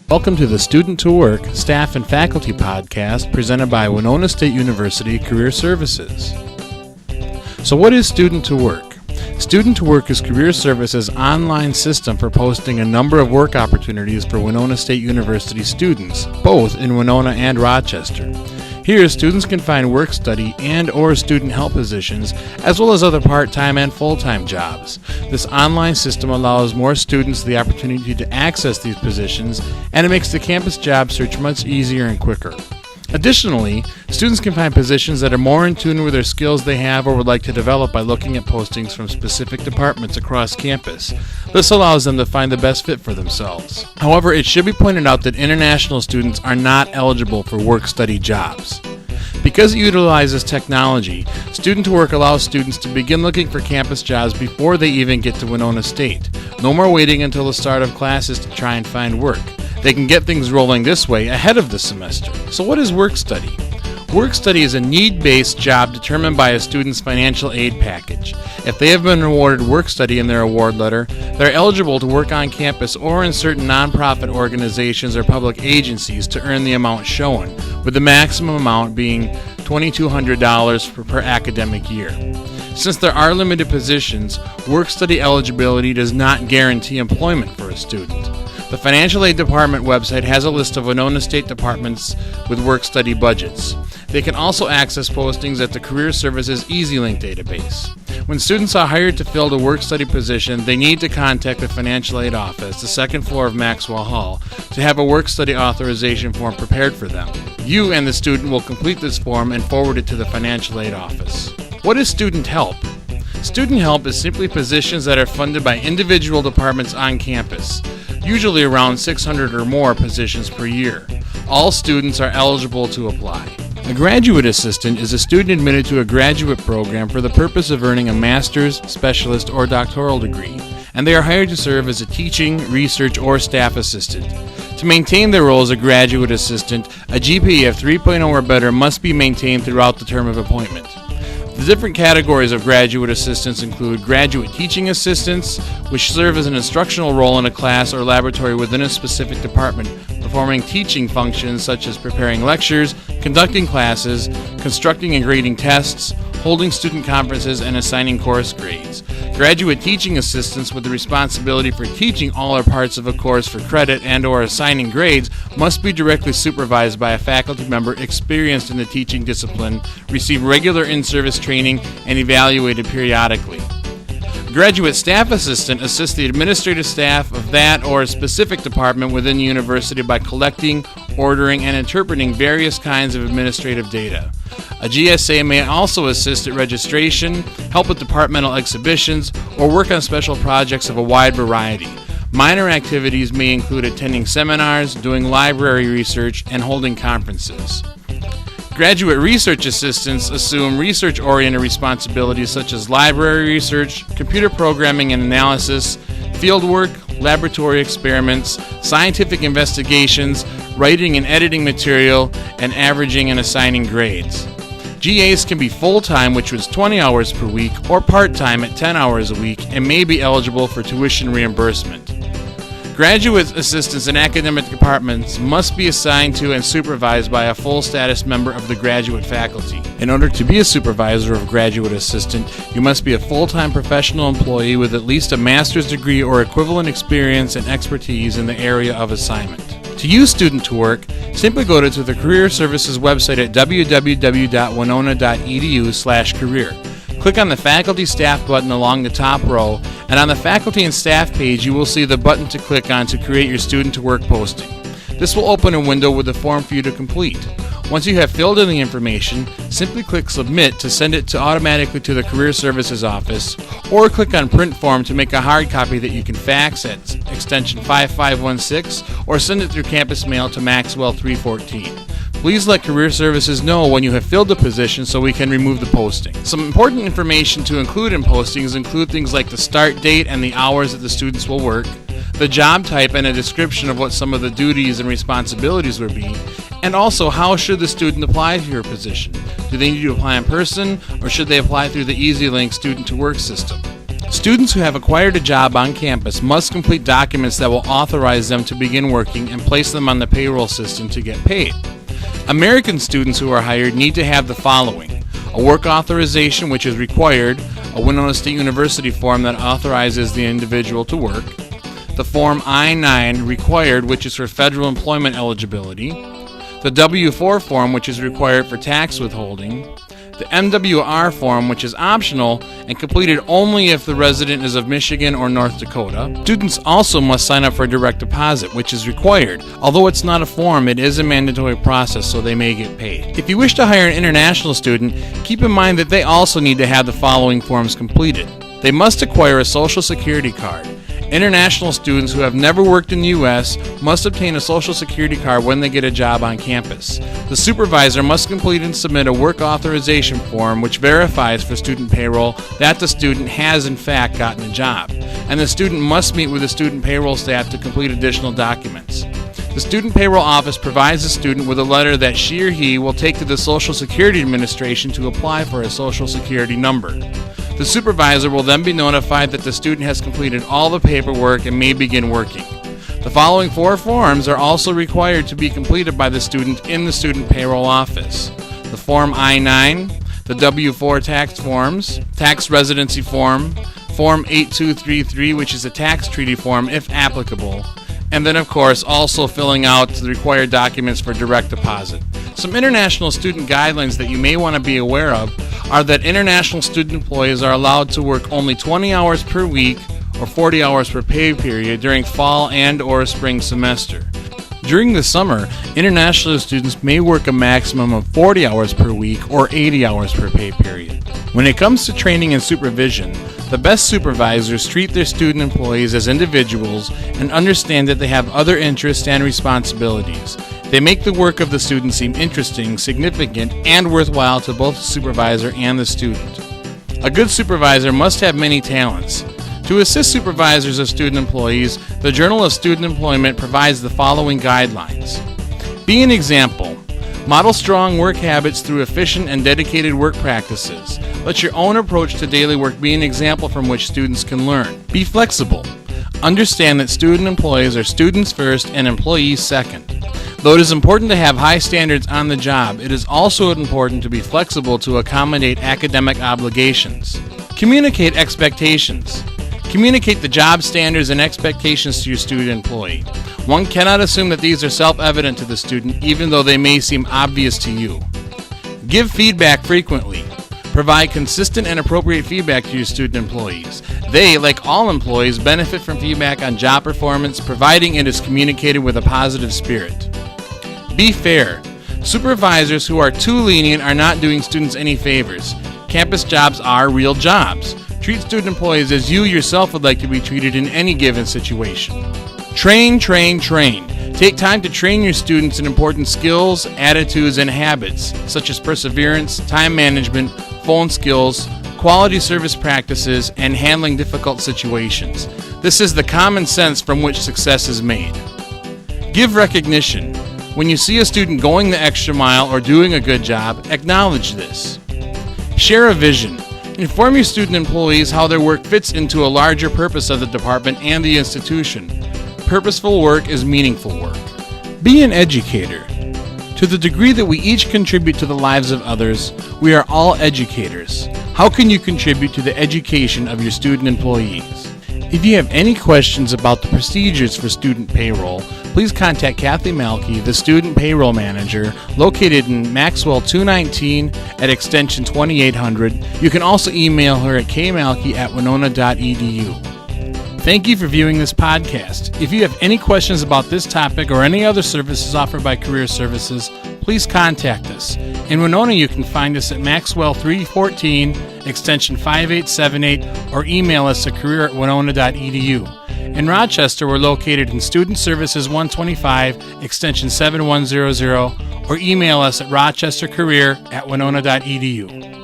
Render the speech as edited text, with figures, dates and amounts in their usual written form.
Welcome to the Student to Work, Staff and Faculty podcast presented by Winona State University Career Services. So what is Student to Work? Student to Work is Career Services' online system for posting a number of work opportunities for Winona State University students, both in Winona and Rochester. Here, students can find work study and or student help positions, as well as other part-time and full-time jobs. This online system allows more students the opportunity to access these positions, and it makes the campus job search much easier and quicker. Additionally, students can find positions that are more in tune with their skills they have or would like to develop by looking at postings from specific departments across campus. This allows them to find the best fit for themselves. However, it should be pointed out that international students are not eligible for work-study jobs. Because it utilizes technology, Student to Work allows students to begin looking for campus jobs before they even get to Winona State. No more waiting until the start of classes to try and find work. They can get things rolling this way ahead of the semester. So what is work study? Work study is a need-based job determined by a student's financial aid package. If they have been awarded work study in their award letter, they're eligible to work on campus or in certain nonprofit organizations or public agencies to earn the amount shown, with the maximum amount being $2,200 per academic year. Since there are limited positions, work study eligibility does not guarantee employment for a student. The Financial Aid Department website has a list of Winona State departments with work study budgets. They can also access postings at the Career Services EasyLink database. When students are hired to fill the work study position, they need to contact the Financial Aid Office, the second floor of Maxwell Hall, to have a work study authorization form prepared for them. You and the student will complete this form and forward it to the Financial Aid Office. What is student help? Student help is simply positions that are funded by individual departments on campus, usually around 600 or more positions per year. All students are eligible to apply. A graduate assistant is a student admitted to a graduate program for the purpose of earning a master's, specialist, or doctoral degree, and they are hired to serve as a teaching, research, or staff assistant. To maintain their role as a graduate assistant, a GPA of 3.0 or better must be maintained throughout the term of appointment. The different categories of graduate assistants include graduate teaching assistants, which serve as an instructional role in a class or laboratory within a specific department, performing teaching functions such as preparing lectures, conducting classes, constructing and grading tests, holding student conferences, and assigning course grades. Graduate teaching assistants with the responsibility for teaching all or parts of a course for credit and or assigning grades must be directly supervised by a faculty member experienced in the teaching discipline, receive regular in-service training, and evaluated periodically. Graduate staff assistant assists the administrative staff of that or a specific department within the university by collecting, ordering, and interpreting various kinds of administrative data. A GSA may also assist at registration, help with departmental exhibitions, or work on special projects of a wide variety. Minor activities may include attending seminars, doing library research, and holding conferences. Graduate research assistants assume research-oriented responsibilities such as library research, computer programming and analysis, fieldwork, laboratory experiments, scientific investigations, writing and editing material, and averaging and assigning grades. GAs can be full-time, which was 20 hours per week, or part-time at 10 hours a week, and may be eligible for tuition reimbursement. Graduate assistants in academic departments must be assigned to and supervised by a full-status member of the graduate faculty. In order to be a supervisor or graduate assistant, you must be a full-time professional employee with at least a master's degree or equivalent experience and expertise in the area of assignment. To use Student to Work, simply go to the Career Services website at www.winona.edu/career. Click on the Faculty Staff button along the top row, and on the Faculty and Staff page you will see the button to click on to create your Student to Work posting. This will open a window with a form for you to complete. Once you have filled in the information, simply click Submit to send it automatically to the Career Services office, or click on Print Form to make a hard copy that you can fax at extension 5516 or send it through campus mail to Maxwell 314. Please let Career Services know when you have filled the position so we can remove the posting. Some important information to include in postings include things like the start date and the hours that the students will work, the job type and a description of what some of the duties and responsibilities will be, and also how should the student apply to your position. Do they need to apply in person or should they apply through the EasyLink Student to Work system? Students who have acquired a job on campus must complete documents that will authorize them to begin working and place them on the payroll system to get paid. American students who are hired need to have the following: a work authorization, which is required, a Winona State University form that authorizes the individual to work, the Form I-9 required, which is for federal employment eligibility, the W-4 form, which is required for tax withholding, the MWR form, which is optional and completed only if the resident is of Michigan or North Dakota. Students also must sign up for direct deposit, which is required. Although it's not a form, it is a mandatory process, so they may get paid. If you wish to hire an international student, keep in mind that they also need to have the following forms completed. They must acquire a Social Security card. International students who have never worked in the U.S. must obtain a Social Security card when they get a job on campus. The supervisor must complete and submit a work authorization form which verifies for student payroll that the student has in fact gotten a job, and the student must meet with the student payroll staff to complete additional documents. The Student Payroll Office provides the student with a letter that she or he will take to the Social Security Administration to apply for a Social Security number. The supervisor will then be notified that the student has completed all the paperwork and may begin working. The following 4 forms are also required to be completed by the student in the Student Payroll Office: the Form I-9, the W-4 tax forms, tax residency form, Form 8233, which is a tax treaty form if applicable, and then of course also filling out the required documents for direct deposit. Some international student guidelines that you may want to be aware of are that international student employees are allowed to work only 20 hours per week or 40 hours per pay period during fall and or spring semester. During the summer, international students may work a maximum of 40 hours per week or 80 hours per pay period. When it comes to training and supervision, the best supervisors treat their student employees as individuals and understand that they have other interests and responsibilities. They make the work of the student seem interesting, significant, and worthwhile to both the supervisor and the student. A good supervisor must have many talents. To assist supervisors of student employees, the Journal of Student Employment provides the following guidelines. Be an example. Model strong work habits through efficient and dedicated work practices. Let your own approach to daily work be an example from which students can learn. Be flexible. Understand that student employees are students first and employees second. Though it is important to have high standards on the job, it is also important to be flexible to accommodate academic obligations. Communicate expectations. Communicate the job standards and expectations to your student employee. One cannot assume that these are self-evident to the student, even though they may seem obvious to you. Give feedback frequently. Provide consistent and appropriate feedback to your student employees. They, like all employees, benefit from feedback on job performance, providing it is communicated with a positive spirit. Be fair. Supervisors who are too lenient are not doing students any favors. Campus jobs are real jobs. Treat student employees as you yourself would like to be treated in any given situation. Train, train, train. Take time to train your students in important skills, attitudes, and habits, such as perseverance, time management, phone skills, quality service practices, and handling difficult situations. This is the common sense from which success is made. Give recognition. When you see a student going the extra mile or doing a good job, acknowledge this. Share a vision. Inform your student employees how their work fits into a larger purpose of the department and the institution. Purposeful work is meaningful work. Be an educator. To the degree that we each contribute to the lives of others, we are all educators. How can you contribute to the education of your student employees? If you have any questions about the procedures for student payroll, please contact Kathy Malke, the Student Payroll Manager, located in Maxwell 219 at extension 2800. You can also email her at kmalke@winona.edu. Thank you for viewing this podcast. If you have any questions about this topic or any other services offered by Career Services, please contact us. In Winona, you can find us at Maxwell 314, extension 5878, or email us at career@winona.edu. In Rochester, we're located in Student Services 125, extension 7100, or email us at rochestercareer@winona.edu.